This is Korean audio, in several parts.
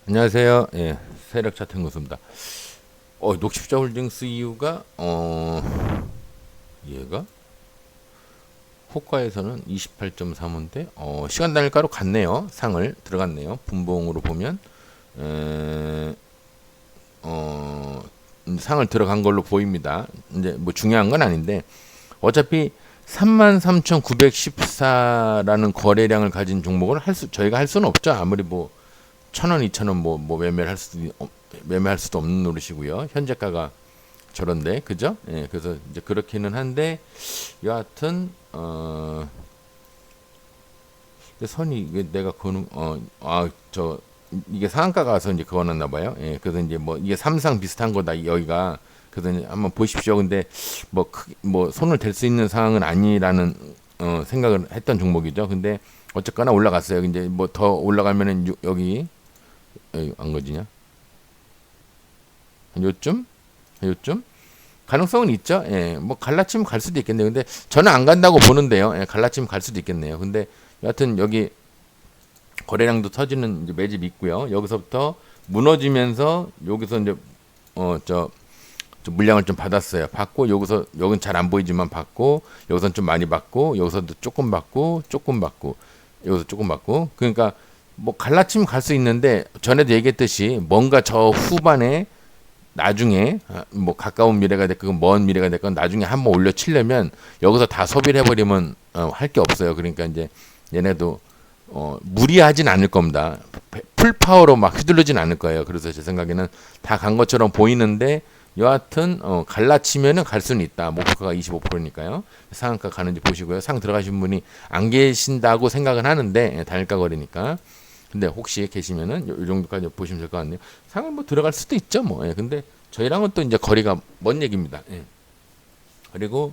안녕하세요. 예, 세력 차트 연구소입니다. 녹십자 홀딩스 이유가 얘가 호가에서는 28.35인데 시간 단일가로 갔네요. 상을 들어갔네요. 분봉으로 보면 에, 상을 들어간 걸로 보입니다. 이제 뭐 중요한 건 아닌데 어차피 33,914라는 거래량을 가진 종목을 저희가 할 수는 없죠. 아무리 뭐 1,000원, 2,000원 뭐 매매할 수도 없는 노릇이고요. 현재가가 저런데 그죠? 예, 그래서 이제 그렇기는 한데 여하튼 선이 이게 내가 그는 저 이게 상한가 가서 이제 그거 났나 봐요. 예, 그래서 이제 뭐 이게 삼상 비슷한 거다 여기가. 그래서 이제 한번 보십시오. 근데 뭐 손을 댈 수 있는 상황은 아니라는 생각을 했던 종목이죠. 근데 어쨌거나 올라갔어요. 이제 뭐 더 올라가면은 여기 안 거지냐? 요쯤? 요쯤? 가능성은 있죠. 예, 뭐 갈라치면 갈 수도 있겠네요. 근데 저는 안 간다고 보는데요. 예, 갈라치면 갈 수도 있겠네요. 근데 여하튼 여기 거래량도 터지는 이제 매집 있고요. 여기서부터 무너지면서 여기서 이제 좀 물량을 좀 받았어요. 받고 여긴 잘 안 보이지만 받고 여기선 좀 많이 받고 여기서도 조금 받고 조금 받고 여기서 조금 받고 그러니까 뭐 갈라치면 갈 수 있는데 전에도 얘기했듯이 뭔가 저 후반에 나중에 뭐 가까운 미래가 됐건 먼 미래가 됐건 나중에 한번 올려치려면 여기서 다 소비를 해버리면 할 게 없어요. 그러니까 이제 얘네도 무리하진 않을 겁니다. 풀파워로 막 휘둘르진 않을 거예요. 그래서 제 생각에는 다 간 것처럼 보이는데 여하튼 갈라치면은 갈 수는 있다. 목표가가 25%니까요. 상한가 가는지 보시고요. 상 들어가신 분이 안 계신다고 생각은 하는데 단일가 거리니까. 근데 혹시 계시면은 요 정도까지 보시면 될 것 같네요. 상을 뭐 들어갈 수도 있죠, 뭐. 예, 근데 저희랑은 또 이제 거리가 먼 얘기입니다. 예. 그리고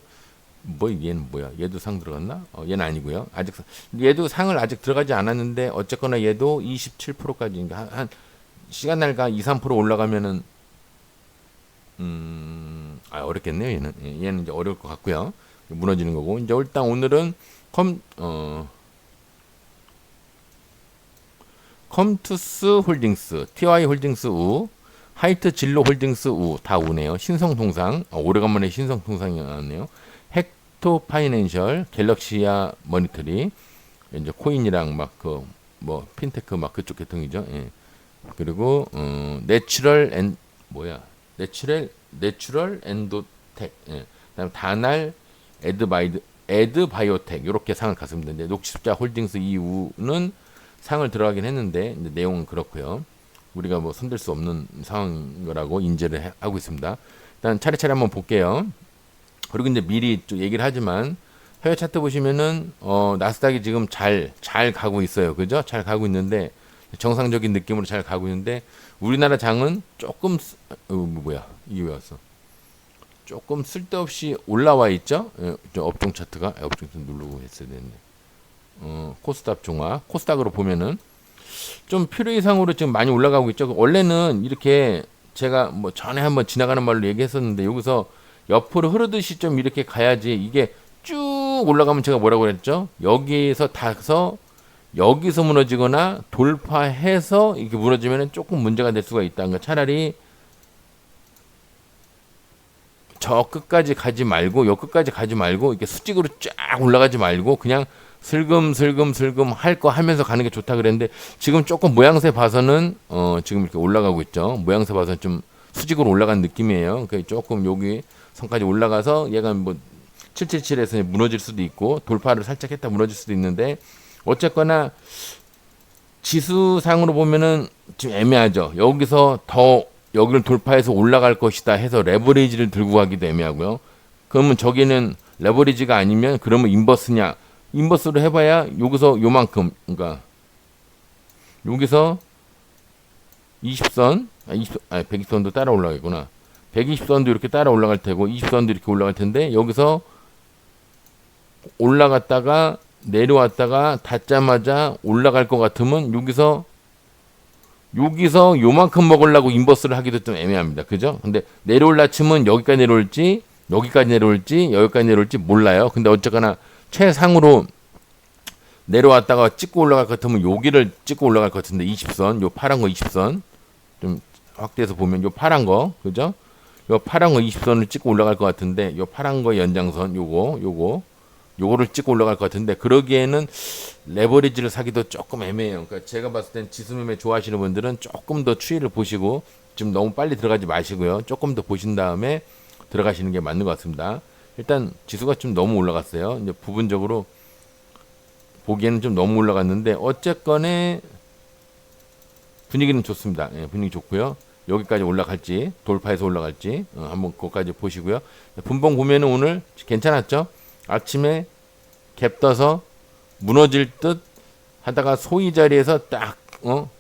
뭐 얘는 뭐야? 얘도 상 들어갔나? 얘는 아니고요. 아직 얘도 상을 아직 들어가지 않았는데 어쨌거나 얘도 27%까지 한 시간 날가 2, 3% 올라가면은 어렵겠네요. 얘는 이제 어려울 것 같고요. 무너지는 거고 이제 일단 오늘은 컴 컴투스 홀딩스, TY 홀딩스 우, 하이트 진로 홀딩스 우 다 우네요. 신성통상 오래간만에 신성통상이 나왔네요. 헥토 파이낸셜, 갤럭시아 머니터리 이제 코인이랑 막 그 뭐 핀테크 막 그쪽 계통이죠. 예. 그리고 내추럴 앤 뭐야? 내추럴 엔도텍. 예. 그다음 다날 에드바이오텍 이렇게 상을 갔습니다. 이제 녹십자 홀딩스 이후는 상을 들어가긴 했는데 내용은 그렇고요. 우리가 뭐 손댈 수 없는 상황이라고 인지를 하고 있습니다. 일단 차례차례 한번 볼게요. 그리고 이제 미리 좀 얘기를 하지만 해외 차트 보시면은 나스닥이 지금 잘 가고 있어요. 그죠? 잘 가고 있는데 정상적인 느낌으로 잘 가고 있는데 우리나라 장은 조금 뭐야 이게 왜 왔어? 조금 쓸데없이 올라와 있죠? 예, 업종 차트가 업종 차트 누르고 했어야 되는데 코스닥 종합 코스닥으로 보면은 좀 필요 이상으로 지금 많이 올라가고 있죠. 원래는 이렇게 제가 뭐 전에 한번 지나가는 말로 얘기했었는데 여기서 옆으로 흐르듯이 좀 이렇게 가야지 이게 쭉 올라가면 제가 뭐라고 그랬죠? 여기에서 타서 여기서 무너지거나 돌파해서 이렇게 무너지면 조금 문제가 될 수가 있다. 그러니까 차라리 저 끝까지 가지 말고 요 끝까지 가지 말고 이렇게 수직으로 쫙 올라가지 말고 그냥 슬금 할 거 하면서 가는 게 좋다 그랬는데 지금 조금 모양새 봐서는 지금 이렇게 올라가고 있죠. 모양새 봐서는 좀 수직으로 올라간 느낌이에요. 그러니까 조금 여기 선까지 올라가서 얘가 뭐 777에서 무너질 수도 있고 돌파를 살짝 했다 무너질 수도 있는데 어쨌거나 지수상으로 보면은 좀 애매하죠. 여기서 더 여기를 돌파해서 올라갈 것이다 해서 레버리지를 들고 가기도 애매하고요. 그러면 저기는 레버리지가 아니면 그러면 인버스냐? 인버스로 해봐야 여기서 요만큼 그러니까 여기서 20선 120선도 따라 올라가겠구나. 120선도 이렇게 따라 올라갈 테고 20선도 이렇게 올라갈 텐데 여기서 올라갔다가 내려왔다가 닿자마자 올라갈 것 같으면 여기서 요만큼 먹으려고 인버스를 하기도 좀 애매합니다. 그죠? 근데 내려올라 치면 여기까지 내려올지 여기까지 내려올지 여기까지 내려올지 몰라요. 근데 어쨌거나 최상으로 내려왔다가 찍고 올라갈 것 같으면 여기를 찍고 올라갈 것 같은데 20선, 요 파란 거 20선 좀 확대해서 보면 요 파란 거 그죠? 요 파란 거 20선을 찍고 올라갈 것 같은데 요 파란 거 연장선 요거를 찍고 올라갈 것 같은데 그러기에는 레버리지를 사기도 조금 애매해요. 그러니까 제가 봤을 땐 지수 매매 좋아하시는 분들은 조금 더 추이를 보시고 지금 너무 빨리 들어가지 마시고요. 조금 더 보신 다음에 들어가시는 게 맞는 것 같습니다. 일단 지수가 좀 너무 올라갔어요. 이제 부분적으로 보기에는 좀 너무 올라갔는데 어쨌건에 분위기는 좋습니다. 예, 분위기 좋고요. 여기까지 올라갈지 돌파해서 올라갈지 한번 그것까지 보시고요. 분봉 보면은 오늘 괜찮았죠? 아침에 갭 떠서 무너질 듯 하다가 소위 자리에서 딱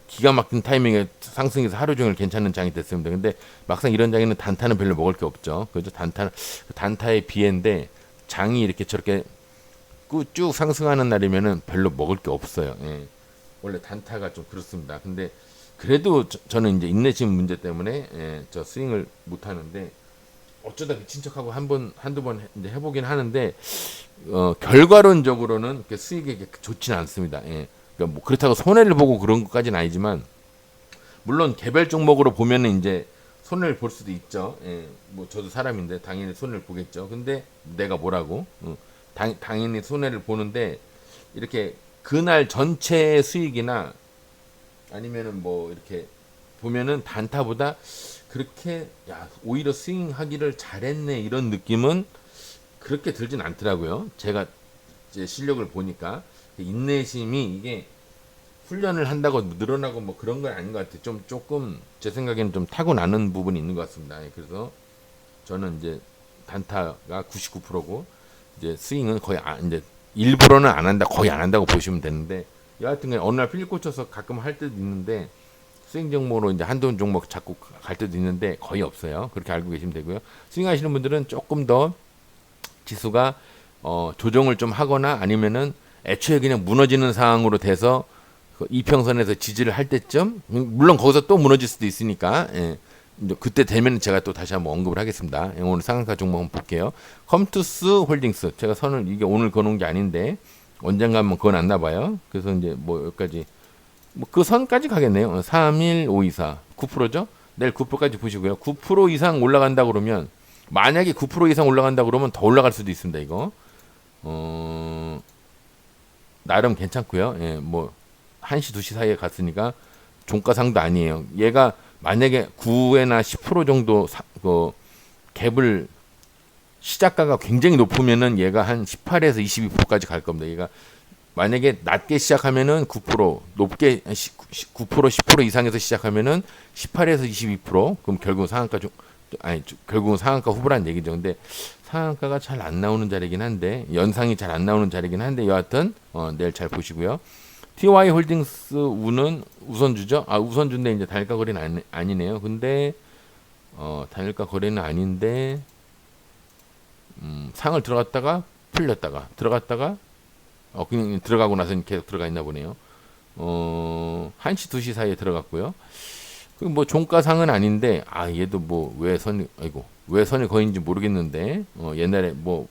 기가 막힌 타이밍에 상승해서 하루 종일 괜찮은 장이 됐습니다. 근데 막상 이런 장에는 단타는 별로 먹을 게 없죠. 그죠? 단타의 비애인데 장이 이렇게 저렇게 쭉 상승하는 날이면은 별로 먹을 게 없어요. 예. 원래 단타가 좀 그렇습니다. 근데 그래도 저는 이제 인내심 문제 때문에 저 스윙을 못 하는데 어쩌다 미친 척하고 한두 번 이제 해보긴 하는데 결과론적으로는 수익이 좋지는 않습니다. 예. 그러니까 뭐 그렇다고 손해를 보고 그런 것까지는 아니지만 물론 개별 종목으로 보면은 이제 손해를 볼 수도 있죠. 예. 뭐 저도 사람인데 당연히 손해를 보겠죠. 근데 내가 뭐라고? 당연히 손해를 보는데 이렇게 그날 전체 수익이나 아니면은 뭐 이렇게 보면은 단타보다 그렇게 오히려 스윙하기를 잘했네 이런 느낌은 그렇게 들진 않더라고요. 제가 이제 실력을 보니까 인내심이 이게 훈련을 한다고 늘어나고 뭐 그런 건 아닌 것 같아요. 조금 제 생각에는 좀 타고나는 부분이 있는 것 같습니다. 그래서 저는 이제 단타가 99%고 이제 스윙은 거의 이제 일부러는 안 한다, 거의 안 한다고 보시면 되는데 여하튼 어느 날 필 꽂혀서 가끔 할 때도 있는데 스윙 종목으로 이제 한두 종목 자꾸 갈 때도 있는데 거의 없어요. 그렇게 알고 계시면 되고요. 스윙하시는 분들은 조금 더 지수가 조정을 좀 하거나 아니면은 애초에 그냥 무너지는 상황으로 돼서 그 이평선에서 지지를 할 때쯤 물론 거기서 또 무너질 수도 있으니까 이제 그때 되면 제가 또 다시 한번 언급을 하겠습니다. 오늘 상한가 종목 한번 볼게요. 컴투스 홀딩스 제가 선을 이게 오늘 거놓은 게 아닌데 언젠가 한번 그어놨나 봐요. 그래서 이제 뭐 여기까지 뭐 그 선까지 가겠네요. 31524 9%죠. 내일 9%까지 보시고요. 9% 이상 올라간다 그러면 만약에 9% 이상 올라간다 그러면 더 올라갈 수도 있습니다. 이거 나름 괜찮고요. 예, 뭐 1시 2시 사이에 갔으니까 종가상도 아니에요. 얘가 만약에 9에나 10% 정도 그 갭을 시작가가 굉장히 높으면은 얘가 한 18에서 22%까지 갈 겁니다. 얘가 만약에 낮게 시작하면은 9%, 높게 9%, 10% 이상에서 시작하면은 18에서 22%. 그럼 결국 결국은 상한가 후보라는 얘기죠. 근데 상한가가 잘 안 나오는 자리긴 한데 연상이 잘 안 나오는 자리긴 한데 여하튼 내일 잘 보시고요. TY 홀딩스 우는 우선주죠. 우선주인데 이제 단일가 거래는 아니네요. 근데 단일가 거래는 아닌데 상을 들어갔다가 풀렸다가 들어갔다가 그냥 들어가고 나서 계속 들어가 있나 보네요. 1시 2시 사이에 들어갔고요. 그 뭐 종가상은 아닌데 얘도 뭐 왜 선이 거인지 모르겠는데 옛날에 뭐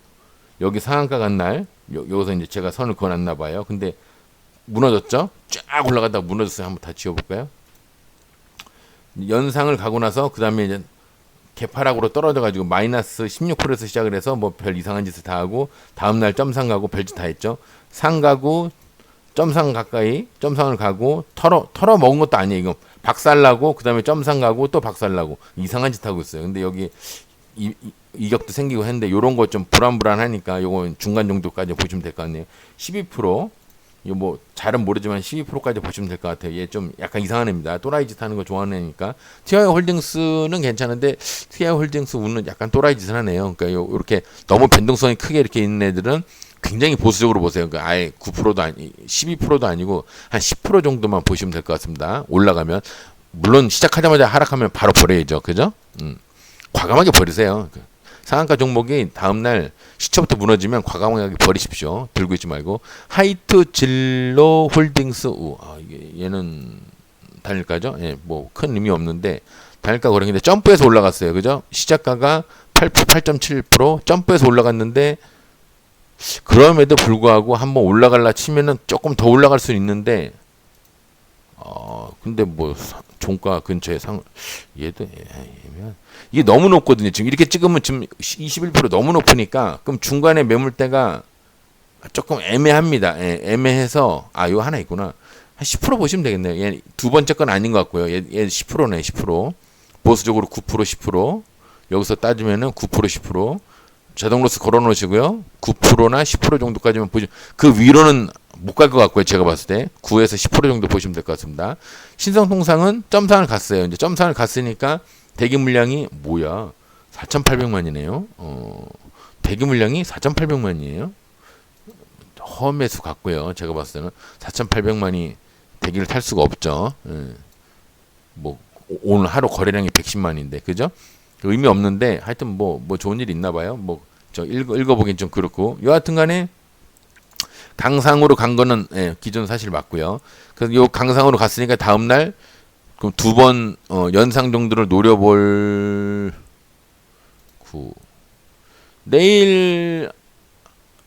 여기 상한가 간 날 여기서 이제 제가 선을 그어놨나 봐요. 근데 무너졌죠? 쫙 올라가다가 무너졌어요. 한번 다 지워볼까요? 연상을 가고 나서 그 다음에 이제 개파락으로 떨어져가지고 마이너스 16%에서 시작을 해서 뭐 별 이상한 짓을 다 하고 다음날 점상 가고 별짓 다 했죠. 상 가고 점상 가까이 점상을 가고 털어 먹은 것도 아니에요. 이거 박살나고 그 다음에 점상 가고 또 박살나고 이상한 짓 하고 있어요. 근데 여기 이격도 생기고 했는데 요런 거 좀 불안하니까 요건 중간 정도까지 보시면 될 것 같네요. 12% 이거 뭐 잘은 모르지만 12%까지 보시면 될 것 같아요. 얘 좀 약간 이상한 애입니다. 또라이 짓 하는 거 좋아하는 애니까. TI 홀딩스는 괜찮은데 TI 홀딩스 우는 약간 또라이 짓을 하네요. 그러니까 요렇게 너무 변동성이 크게 이렇게 있는 애들은 굉장히 보수적으로 보세요. 그러니까 아예 9%도 아니 12%도 아니고 한 10% 정도만 보시면 될 것 같습니다. 올라가면 물론 시작하자마자 하락하면 바로 버려야죠. 그죠? 과감하게 버리세요. 상한가 종목이 다음날 시초부터 무너지면 과감하게 버리십시오. 들고 있지 말고. 하이트 진로 홀딩스 얘는 단일가죠. 예, 뭐 큰 의미 없는데 단일가 거래인데 점프해서 올라갔어요. 그죠? 시작가가 8.7% 점프해서 올라갔는데 그럼에도 불구하고 한번 올라갈라 치면은 조금 더 올라갈 수 있는데 근데 뭐 종가 근처에 얘도 애매한 이게 너무 높거든요. 지금 이렇게 찍으면 지금 21% 너무 높으니까 그럼 중간에 매물대가 조금 애매합니다. 예, 애매해서 요 하나 있구나. 한 10% 보시면 되겠네요. 얘 두 번째 건 아닌 것 같고요. 얘 10%네, 10%. 보수적으로 9%, 10%. 여기서 따지면은 9%, 10%. 자동 로스 걸어 놓으시고요. 9%나 10% 정도까지만 보시면 그 위로는 못 갈 것 같고요. 제가 봤을 때 9에서 10% 정도 보시면 될 것 같습니다. 신성통상은 점상을 갔어요. 이제 점상을 갔으니까 대기 물량이 뭐야? 4,800만이네요. 대기 물량이 4,800만이에요. 허매수 같고요. 제가 봤을 때는 4,800만이 대기를 탈 수가 없죠. 뭐 오늘 하루 거래량이 110만인데 그죠? 의미 없는데 하여튼 뭐 좋은 일 있나 봐요. 뭐 저 읽어보긴 좀 그렇고 여하튼간에 강상으로 간 거는 기존 사실 맞고요. 그래서 요 강상으로 갔으니까 다음 날 그럼 두 번 연상 정도를 노려볼 내일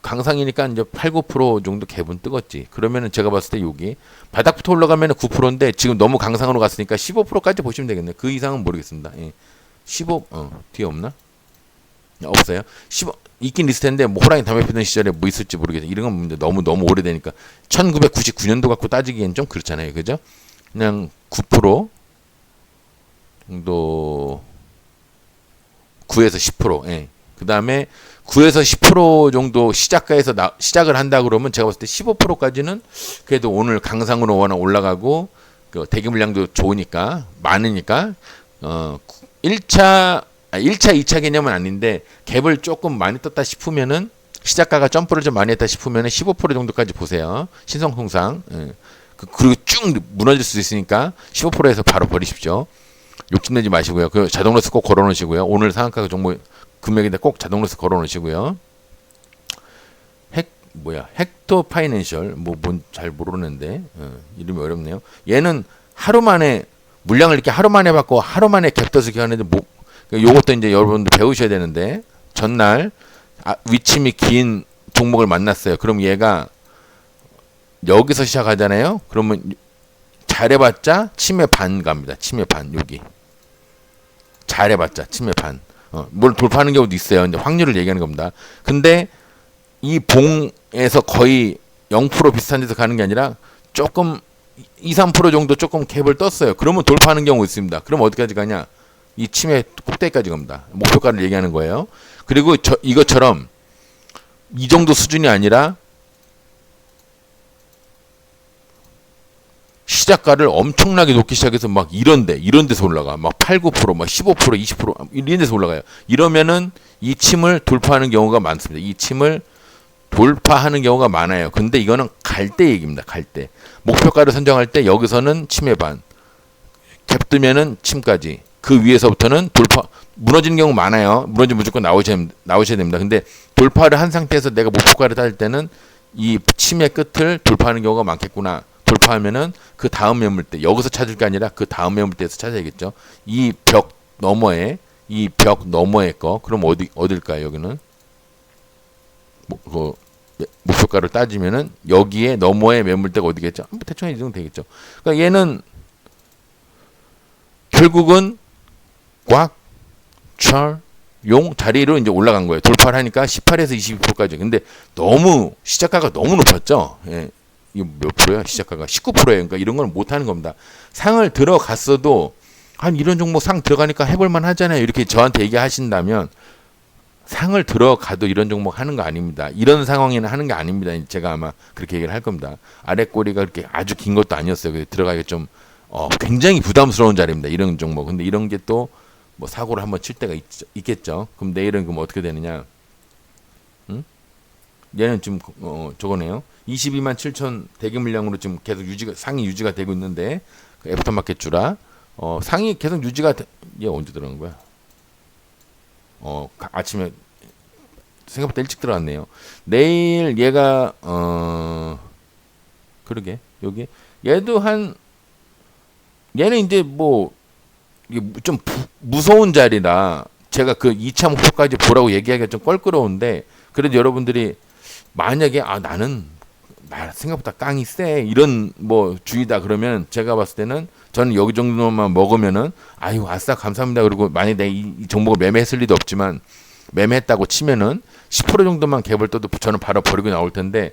강상이니까 이제 8, 9% 정도 갭은 뜨겠지. 그러면은 제가 봤을 때 여기 바닥부터 올라가면은 9%인데 지금 너무 강상으로 갔으니까 15%까지 보시면 되겠네. 그 이상은 모르겠습니다. 15 뒤에 없나? 없어요. 15 있긴 있을 텐데 뭐 호랑이 담배 피던 시절에 뭐 있을지 모르겠어요. 이런 건 문제 너무 오래되니까 1999년도 갖고 따지기엔 좀 그렇잖아요. 그죠? 그냥 9% 정도 9에서 10%. 예. 그다음에 9에서 10% 정도 시작가에서 시작을 한다 그러면 제가 봤을 때 15%까지는 그래도 오늘 강상으로 워낙 올라가고 그 대기 물량도 좋으니까 많으니까 1차, 2차 개념은 아닌데 갭을 조금 많이 떴다 싶으면은 시작가가 점프를 좀 많이 했다 싶으면은 15% 정도까지 보세요. 신성통상. 그리고 쭉 무너질 수 있으니까 15%에서 바로 버리십시오. 욕심내지 마시고요. 그 자동로스 꼭 걸어놓으시고요. 오늘 상한가 종목 금액인데 꼭 자동로스 걸어놓으시고요. 헥토 파이낸셜 뭔 잘 모르는데 이름이 어렵네요. 얘는 하루 만에 물량을 이렇게 하루 만에 받고 하루 만에 갭 떠서 하는데 요것도 이제 여러분들 배우셔야 되는데 전날 위침이 긴 종목을 만났어요. 그럼 얘가 여기서 시작하잖아요. 그러면 잘해봤자 침해 반 갑니다. 침해 반 여기 잘해봤자 침해 반. 뭘 돌파하는 경우도 있어요. 이제 확률을 얘기하는 겁니다. 근데 이 봉에서 거의 0% 비슷한 데서 가는 게 아니라 조금 2, 3% 정도 조금 갭을 떴어요. 그러면 돌파하는 경우 있습니다. 그럼 어디까지 가냐? 이 침해 꼭대기까지 갑니다. 목표가를 얘기하는 거예요. 그리고 이것처럼 이 정도 수준이 아니라 시작가를 엄청나게 높게 시작해서 막 이런 데서 올라가. 막 8, 9%, 막 15%, 20% 이런 데서 올라가요. 이러면은 이 침을 돌파하는 경우가 많습니다. 이 침을 돌파하는 경우가 많아요. 근데 이거는 갈 때 얘기입니다. 갈 때. 목표가를 선정할 때 여기서는 침해 반. 갭 뜨면은 침까지. 그 위에서부터는 무너지는 경우 많아요. 무너지면 무조건 나오셔야 됩니다. 근데 돌파를 한 상태에서 내가 목표가를 따질 때는 이 침의 끝을 돌파하는 경우가 많겠구나. 돌파하면은 그 다음 매물대 여기서 찾을 게 아니라 그 다음 매물대에서 찾아야겠죠. 이 벽 너머에 거 그럼 어딜까요? 여기는 목표가를 따지면은 여기에 너머에 매물대가 어디겠죠? 대충 이 정도 되겠죠. 그러니까 얘는 결국은 용 자리로 이제 올라간 거예요. 돌파를 하니까 18에서 22%까지. 근데 너무 시작가가 너무 높았죠. 예. 이거 몇 프로야? 시작가가 19%예요. 그러니까 이런 건 못 하는 겁니다. 상을 들어갔어도 이런 종목 상 들어가니까 해볼만 하잖아요. 이렇게 저한테 얘기하신다면 상을 들어가도 이런 종목 하는 거 아닙니다. 이런 상황에는 하는 게 아닙니다. 제가 아마 그렇게 얘기를 할 겁니다. 아래 꼬리가 그렇게 아주 긴 것도 아니었어요. 들어가기 좀 굉장히 부담스러운 자리입니다. 이런 종목. 근데 이런 게 또 뭐 사고를 한번 칠 때가 있겠죠. 그럼 내일은 그럼 어떻게 되느냐? 응? 얘는 지금 저거네요. 22만 7천 대기 물량으로 지금 계속 상이 유지가 되고 있는데 그 애프터마켓 주라 상이 계속 유지가 얘 언제 들어간 거야? 아침에 생각보다 일찍 들어갔네요. 내일 얘가 그러게 여기 얘도 얘는 이제 뭐 좀 무서운 자리라 제가 그 2차 목표까지 보라고 얘기하기가 좀 껄끄러운데 그래도 여러분들이 만약에 나는 생각보다 깡이 세 이런 뭐 주의다 그러면 제가 봤을 때는 저는 여기 정도만 먹으면은 아유 아싸 감사합니다 그리고 만약에 내가 이 종목을 매매했을 리도 없지만 매매했다고 치면은 10% 정도만 갭을 떠도 저는 바로 버리고 나올 텐데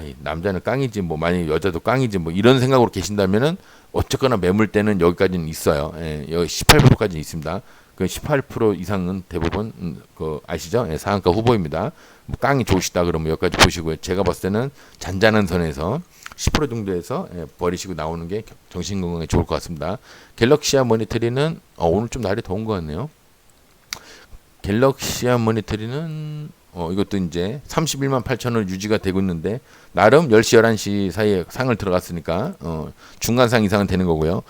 이 남자는 깡이지 뭐 만약 여자도 깡이지 뭐 이런 생각으로 계신다면은 어쨌거나 매물대는 여기까지는 있어요. 예, 여기 18%까지는 있습니다. 그 18% 이상은 대부분 그 아시죠? 예, 상한가 후보입니다. 뭐 깡이 좋으시다 그러면 여기까지 보시고요. 제가 봤을 때는 잔잔한 선에서 10% 정도에서 버리시고 나오는 게 정신 건강에 좋을 것 같습니다. 갤럭시아 모니터리는 오늘 좀 날이 더운 것 같네요. 갤럭시아 모니터리는 이것도 이제 31만 8천원 유지가 되고 있는데 나름 10시 11시 사이에 상을 들어갔으니까 중간상 이상은 되는 거고요.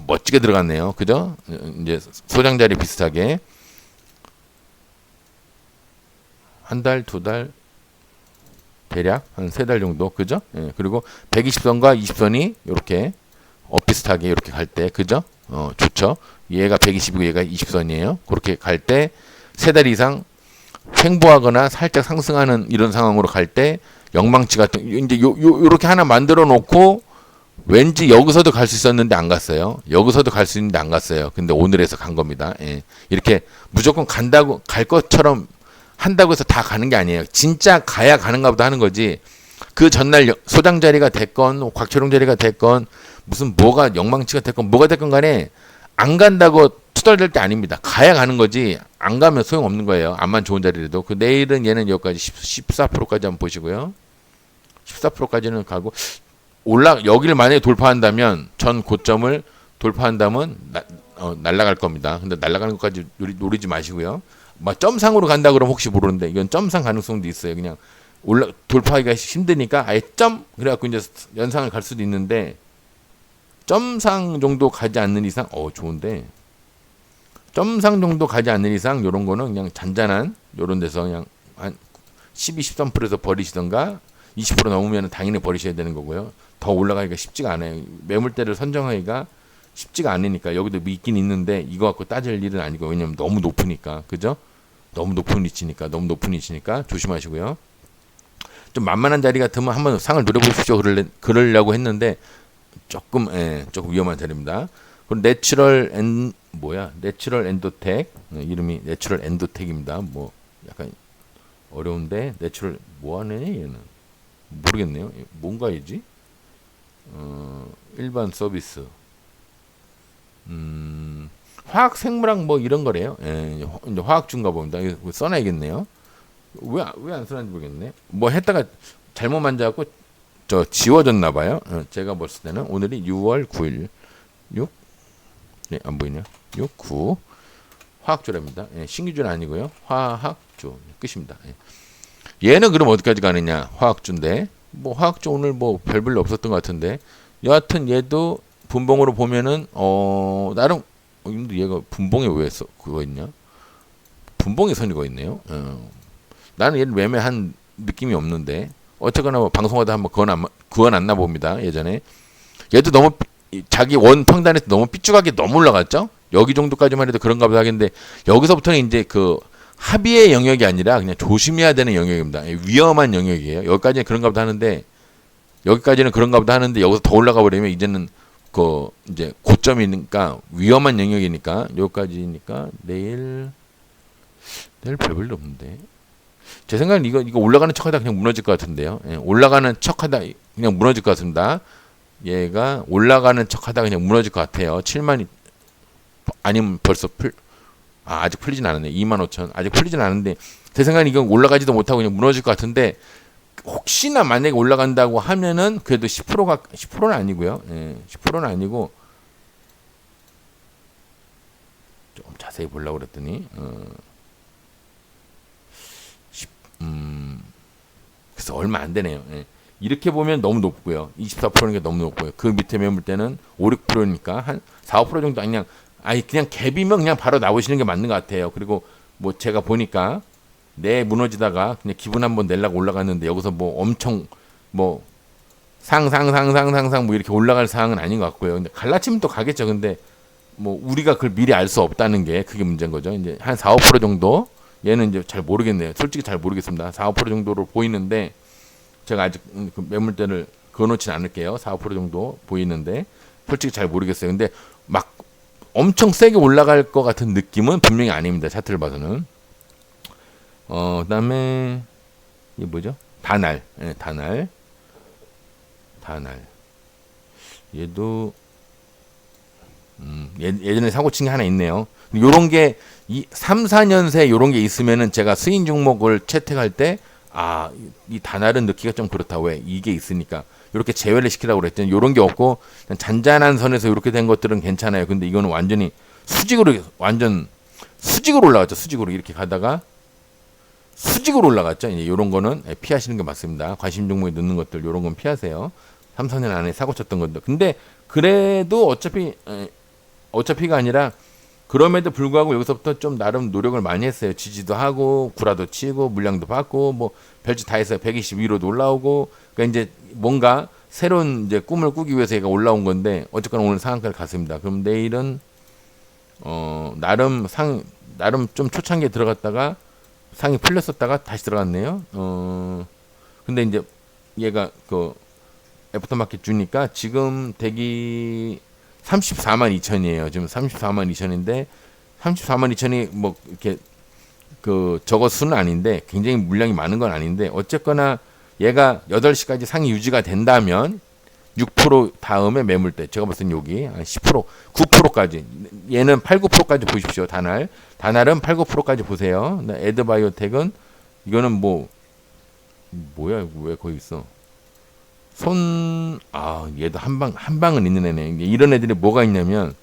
멋지게 들어갔네요. 그죠? 이제 소장 자리 비슷하게 한 달, 두 달 대략 한 세 달 정도 그죠? 예, 그리고 120선과 20선이 이렇게 비슷하게 이렇게 갈 때 그죠? 좋죠. 얘가 120이고 얘가 20선이에요. 그렇게 갈 때 세 달 이상 횡보하거나 살짝 상승하는 이런 상황으로 갈 때 영망치 같은 이제 요렇게 하나 만들어 놓고 왠지 여기서도 갈 수 있었는데 안 갔어요. 여기서도 갈 수 있는데 안 갔어요. 근데 오늘에서 간 겁니다. 예. 이렇게 무조건 간다고 갈 것처럼 한다고 해서 다 가는 게 아니에요. 진짜 가야 가는가 보다 하는 거지. 그 전날 소장 자리가 됐건 곽초롱 자리가 됐건 무슨 뭐가 영망치가 됐건 뭐가 됐건 간에 안 간다고 투덜댈 때 아닙니다. 가야 가는 거지 안 가면 소용없는 거예요. 암만 좋은 자리라도. 그 내일은 얘는 여기까지 14%까지 한번 보시고요. 14%까지는 가고 여기를 만약에 돌파한다면 전 고점을 돌파한다면 날아갈 겁니다. 근데 날아가는 것까지 노리지 마시고요. 막 점상으로 간다 그러면 혹시 모르는데 이건 점상 가능성도 있어요. 그냥 돌파하기가 힘드니까 아예 점 그래갖고 이제 연상을 갈 수도 있는데 점상 정도 가지 않는 이상 좋은데 점상 정도 가지 않는 이상 요런 거는 그냥 잔잔한 요런 데서 그냥 한 12, 13%에서 버리시던가 20% 넘으면 당연히 버리셔야 되는 거고요. 더 올라가기가 쉽지가 않아요. 매물대를 선정하기가 쉽지가 않으니까 여기도 있긴 있는데 이거 갖고 따질 일은 아니고 왜냐면 너무 높으니까 그죠? 너무 높은 위치니까 조심하시고요. 좀 만만한 자리 같으면 한번 상을 노려보십시오. 그러려고 했는데 조금 위험한 자리입니다. 그리고 내추럴 엔도텍 이름이 내추럴 엔도텍입니다. 뭐 약간 어려운데 내추럴 뭐하네 얘는 모르겠네요. 뭔가이지? 일반 서비스 화학 생물학 뭐 이런 거래요. 이제 화학주인가 봅니다. 이거 써놔야겠네요. 왜 안 써놨는지 모르겠네. 뭐 했다가 잘못 만져갖고 지워졌나 봐요. 제가 봤을 때는 오늘이 6월 9일 6 안 보이네요. 6, 9 화학주랍니다. 신규주는 아니고요. 화학주 끝입니다. 얘는 그럼 어디까지 가느냐? 화학주인데 뭐 화학주 오늘 뭐 별볼일 없었던 것 같은데 여하튼 얘도 분봉으로 보면은 나름 근데 얘가 분봉에 왜 그거 있냐? 분봉에 선이가 있네요. 나는 얘를 매매한 느낌이 없는데 어쨌거나 뭐 방송하다 한번 그어놨나 봅니다. 예전에 얘도 너무 자기 원 평단에서 너무 삐죽하게 너무 올라갔죠. 여기 정도까지만 해도 그런가 보다 하겠는데 여기서부터는 이제 그 합의의 영역이 아니라 그냥 조심해야 되는 영역입니다. 위험한 영역이에요. 여기까지는 그런가 보다 하는데 여기서 더 올라가 버리면 이제는 그 이제 고점이니까 위험한 영역이니까 여기까지니까 내일 별볼일 없는데 제 생각엔 이거 올라가는 척하다 그냥 무너질 것 같은데요. 올라가는 척하다 그냥 무너질 것 같습니다. 얘가 올라가는 척하다 그냥 무너질 것 같아요. 7만 아니면 벌써 아직 풀리진 않았네. 25,000 아직 풀리진 않았는데 제 생각엔 이건 올라가지도 못하고 그냥 무너질 것 같은데 혹시나 만약에 올라간다고 하면은 그래도 10%는 아니고요. 10%는 아니고 좀 자세히 보려고 그랬더니 그래서 얼마 안 되네요. 이렇게 보면 너무 높고요. 24%니까 너무 높고요. 그 밑에 매물대는 5, 6%니까 한 4, 5% 정도 그냥 갭이면 그냥 바로 나오시는 게 맞는 것 같아요. 그리고 뭐 제가 보니까 무너지다가 그냥 기분 한번 내려고 올라갔는데 여기서 뭐 엄청 뭐 상상 뭐 이렇게 올라갈 상황은 아닌 것 같고요. 근데 갈라치면 또 가겠죠. 근데 뭐 우리가 그걸 미리 알 수 없다는 게 그게 문제인 거죠. 이제 한 4, 5% 정도 얘는 이제 잘 모르겠네요. 솔직히 잘 모르겠습니다. 4, 5% 정도로 보이는데 제가 아직 그 매물대를 그어놓진 않을게요. 4, 5% 정도 보이는데 솔직히 잘 모르겠어요. 근데 막 엄청 세게 올라갈 것 같은 느낌은 분명히 아닙니다. 차트를 봐서는. 그다음에 이게 뭐죠? 다날. 예, 다날. 얘도 예전에 사고 친 게 하나 있네요. 요런 게 3, 4년새 요런 게 있으면은 제가 스윙 종목을 채택할 때 이 다날은 넣기가 좀 그렇다. 왜? 이게 있으니까. 이렇게 제외를 시키라고 그랬더니 요런 게 없고 그냥 잔잔한 선에서 이렇게 된 것들은 괜찮아요. 근데 이거는 완전히 수직으로 올라갔죠. 수직으로 이렇게 가다가 수직으로 올라갔죠. 이제 요런 거는 피하시는 게 맞습니다. 관심 종목에 넣는 것들 요런 건 피하세요. 3, 4년 안에 사고 쳤던 것들. 근데 그래도 어차피가 아니라 그럼에도 불구하고 여기서부터 좀 나름 노력을 많이 했어요. 지지도 하고 구라도 치고 물량도 받고 뭐 별짓 다 했어요. 120 위로도 올라오고. 그러니까 이제 뭔가 새로운 이제 꿈을 꾸기 위해서 얘가 올라온 건데 어쨌거나 오늘 상한가를 갔습니다. 그럼 내일은 나름 좀 초창기에 들어갔다가 상이 풀렸었다가 다시 들어갔네요. 근데 이제 얘가 그 애프터마켓 주니까 지금 대기 34만 2천이에요. 지금 34만 2천인데 34만 2천이 뭐 이렇게 그 저거 수는 아닌데 굉장히 물량이 많은 건 아닌데 어쨌거나 얘가 8시까지 상이 유지가 된다면 6% 다음에 매물대 제가 봤을 땐 여기 10% 9%까지 얘는 8, 9%까지 보십시오. 다날은 8, 9%까지 보세요. 에드바이오텍은 이거는 뭐야 왜 거기 있어? 얘도 한 방은 있는 애네. 이런 애들이 뭐가 있냐면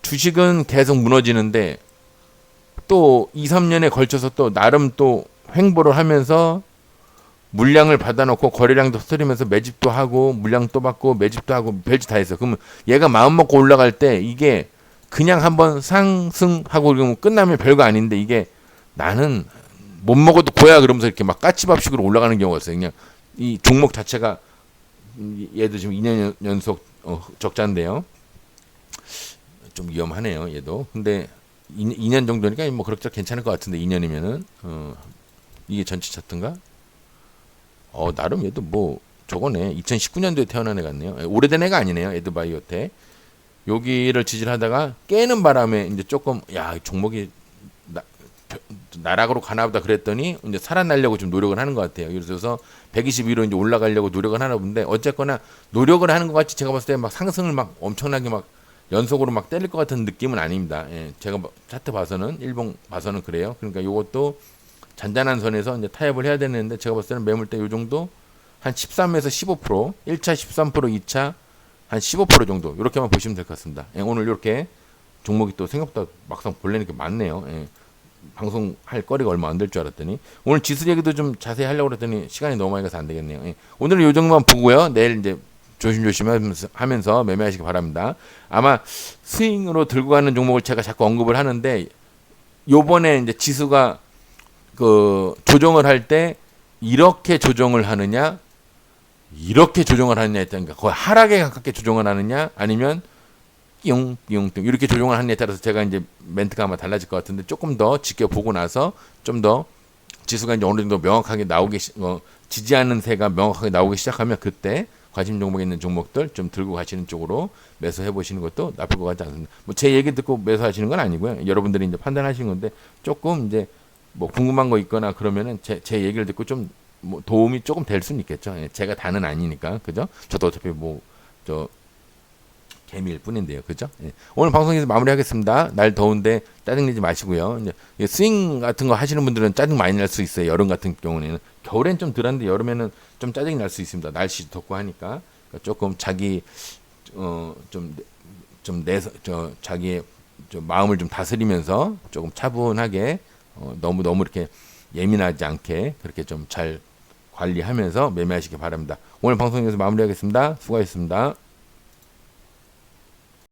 주식은 계속 무너지는데 또 2, 3년에 걸쳐서 또 나름 또 횡보를 하면서 물량을 받아놓고 거래량도 터뜨리면서 매집도 하고 물량 또 받고 매집도 하고 별짓 다 했어. 그러면 얘가 마음 먹고 올라갈 때 이게 그냥 한번 상승하고 그러면 끝나면 별거 아닌데 이게 나는 못 먹어도 고야 그러면서 이렇게 막 까치밥식으로 올라가는 경우가 있어요. 그냥 이 종목 자체가 얘도 지금 2년 연속 적자인데요. 좀 위험하네요. 얘도. 근데 2년 정도니까 뭐 그렇게 괜찮을 것 같은데 2년이면은 이게 전체 차트인가? 나름 얘도 저거네. 2019년도에 태어난 애 같네요. 오래된 애가 아니네요. 에드바이오텍. 여기를 지지를 하다가 깨는 바람에 이제 조금 종목이 나락으로 가나보다 그랬더니 이제 살아나려고 좀 노력을 하는 것 같아요. 그래서 120위로 이제 올라가려고 노력을 하나 본데 어쨌거나 노력을 하는 것 같이 제가 봤을 때 막 상승을 막 엄청나게 막 연속으로 막 때릴 것 같은 느낌은 아닙니다. 제가 차트 봐서는 일봉 봐서는 그래요. 그러니까 요것도 잔잔한 선에서 이제 타협을 해야 되는데 제가 봤을 때는 매물대 요 정도 한 13에서 15%, 1차 13%, 2차 한 15% 정도 이렇게만 보시면 될 것 같습니다. 오늘 이렇게 종목이 또 생각보다 막상 볼래니까 많네요. 방송할 거리가 얼마 안 될 줄 알았더니 오늘 지수 얘기도 좀 자세히 하려고 했더니 시간이 너무 많이 가서 안 되겠네요. 오늘은 요 정도만 보고요. 내일 이제 조심조심 하면서 매매하시기 바랍니다. 아마 스윙으로 들고 가는 종목을 제가 자꾸 언급을 하는데 요번에 이제 지수가 그 조정을 할 때 이렇게 조정을 하느냐에 따라 거의 하락에 가깝게 조정을 하느냐 아니면 띵띵띵 이렇게 조정을 하느냐에 따라서 제가 이제 멘트가 아마 달라질 것 같은데 조금 더 지켜보고 나서 좀 더 지수가 이제 어느 정도 명확하게 지지하는 새가 명확하게 나오기 시작하면 그때 관심 종목에 있는 종목들 좀 들고 가시는 쪽으로 매수해 보시는 것도 나쁠 것 같지 않습니다. 제 얘기 듣고 매수하시는 건 아니고요. 여러분들이 이제 판단하시는 건데 조금 이제 궁금한 거 있거나 그러면은 제 얘기를 듣고 좀 도움이 조금 될 수는 있겠죠. 제가 다는 아니니까 그죠? 저도 어차피 개미일 뿐인데요. 그죠? 오늘 방송에서 마무리하겠습니다. 날 더운데 짜증내지 마시고요. 이제 스윙 같은 거 하시는 분들은 짜증 많이 날 수 있어요. 여름 같은 경우에는. 겨울엔 좀 덜한데 여름에는 좀 짜증이 날 수 있습니다. 날씨 덥고 하니까. 그러니까 조금 자기 자기의 마음을 좀 다스리면서 조금 차분하게 너무 이렇게 예민하지 않게 그렇게 좀 잘 관리하면서 매매하시기 바랍니다. 오늘 방송에서 마무리하겠습니다. 수고하셨습니다.